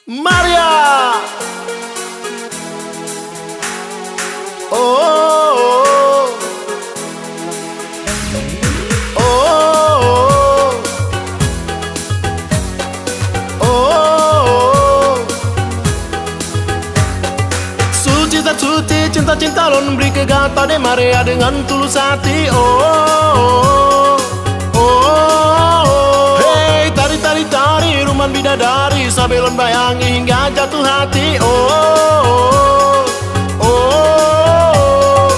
Maria. Oh, oh, oh, oh, oh. Suci tak suci, cinta-cinta lon beri kegata de Maria dengan tulus hati. Oh, oh, oh. Hey, tari ruman bidadari sabelon bayangi hingga jatuh hati. Oh, oh, oh.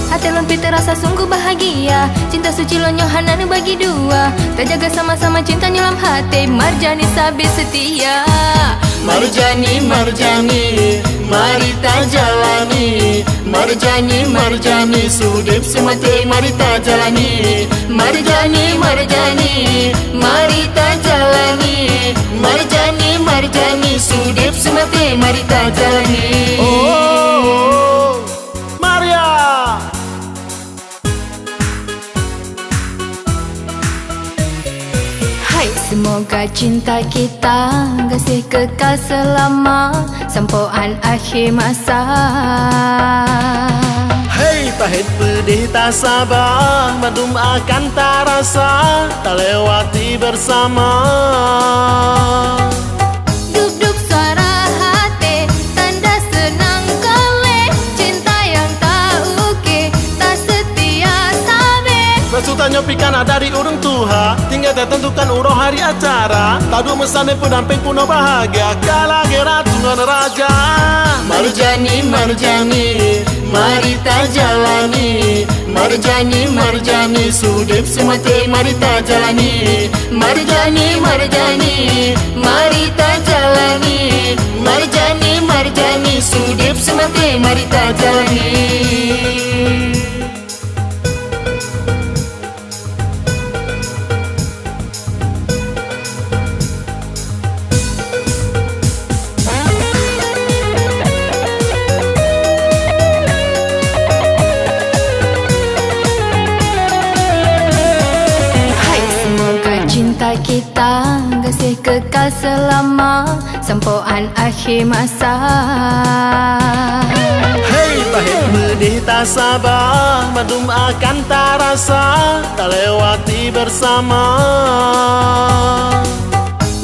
Hati lon terasa sungguh bahagia, cinta suci lon Yohanan bagi dua. Terjaga sama-sama cinta nyelam hati, Marjani sabi setia. Marjani, Marjani, mari ta jalani. Marjani, Marjani, sudip semati mari ta jalani. Marjani, Marjani, mari ta jalani. Marjani, Marjani, sudip semati mari ta jalani. Oh, Maria. Hai, semoga cinta kita kasih kekal selama sampoan akhir masa. Hei, pahit pedih tak sabar, madum akan tak rasa, tak lewati bersama. Duk-duk suara hati, tanda senang kali. Cinta yang tak uke, tak setia sabe. Resultanya pikana dari urung Tuha, tinggal tentukan uroh hari acara. Tadu mesane pendamping puno bahagia, kala gerat tungan raja. Marjani, Marjani, mari ta jalani. Marjani, Marjani, sudip semati mari ta jalani. Marjani, Marjani, mari ta jalani. Marjani, Marjani, sudip semati mari ta jalani. Cinta kita kasih kekal selama sampoan akhir masa. Hei, pahit pedih tak sabar, madum akan tak rasa, tak lewati bersama.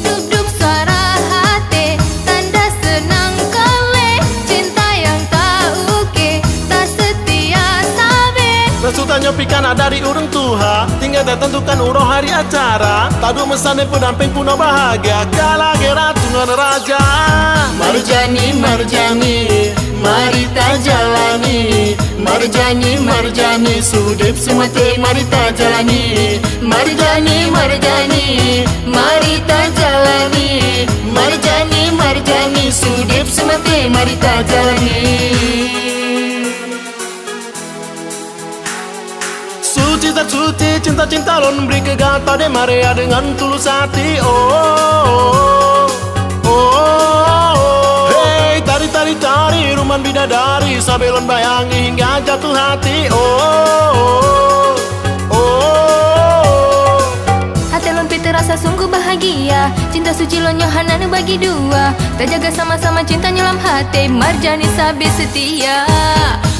Duk-duk suara hati, tanda senang kali. Cinta yang tak uke, tak setia sabe. Resultanya pikana dari urung Tuha, tinggal tentukan uroh hari acara. Tadu mesane pendamping puno bahagia, kala gerat tungan raja. Marjani, Marjani, mari ta jalani. Marjani, Marjani, sudip semati mari ta jalani. Marjani, Marjani, mari ta jalani. Marjani, Marjani, sudip semati mari ta jalani. Suci tak suci, cinta-cinta lon beri kegata de Maria dengan tulus hati. Oh, oh, oh. Hey, tari ruman bidadari sabelon bayangi hingga jatuh hati. Oh, oh, oh. Hati lon terasa sungguh bahagia, cinta suci lon Yohanan bagi dua. Terjaga sama-sama cinta nyelam hati, Marjani sabi setia.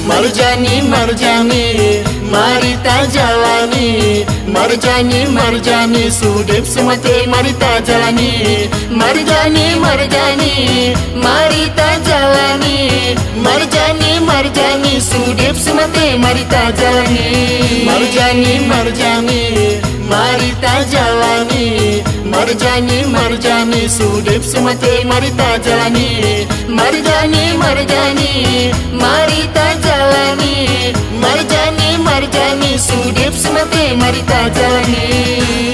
Marjani, Marjani, mari ta jalani. Marjani, Marjani, sudip semati mari ta jalani. Marjani, Marjani, mari ta jalani. Marjani, Marjani, sudip semati mari ta jalani. Marjani, Marjani, mari ta jalani. Marjani, Marjani, sudip semati mari ta jalani. Marjani, Marjani, mari ta jalani. Marjani, Marjani, sudip semati mari ta jalani.